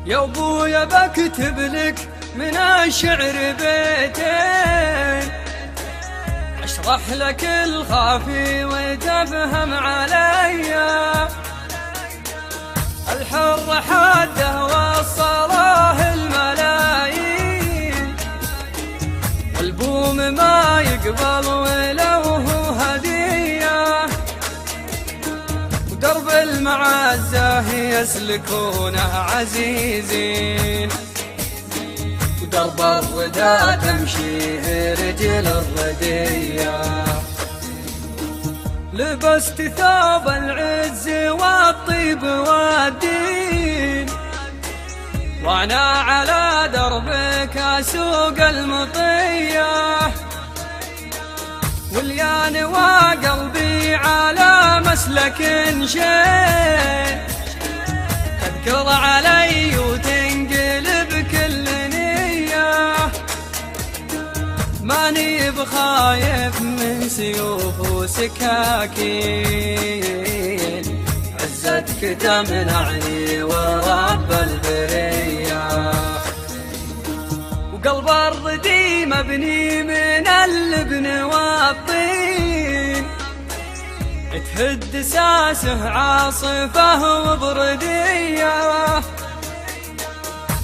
يا ابويا بكتب لك من الشعر بيتين، اشرح لك الخافي وتفهم عليا. الحر حده وصله الملايين، والبوم ما يقبل ولو هو هدية، ودرب المعزة يسلكونه عزيزين، ودرب الردى تمشيه رجل الردية. لبست ثوب العز والطيب والدين، وانا على دربك اسوق المطية، وليان وقلبي على مسلك شين، تذكر علي وتنقلب كل نية. ماني بخايف من سيوف وسكاكين، عزتك تمنعني ورب البرية. وقلب الردي مبني من اللبن والطين، تهد ساسه عاصفه وبردية،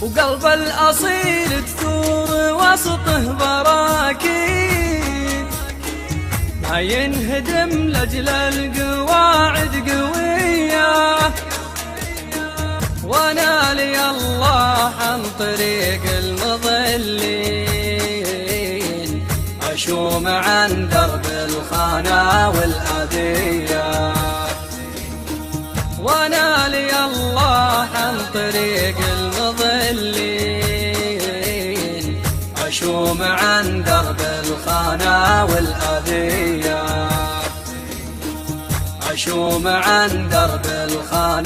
وقلب الأصيل تثور وسطه براكين، ما ينهدم لجل القواعد قوية. وانا لي الله عن طريق المضلين، اشوم عن درب الخانة والأذية. وانا لي الله عن طريق المضلين، اشوم عن درب الخانة والأذية، اشوم عن درب الخانة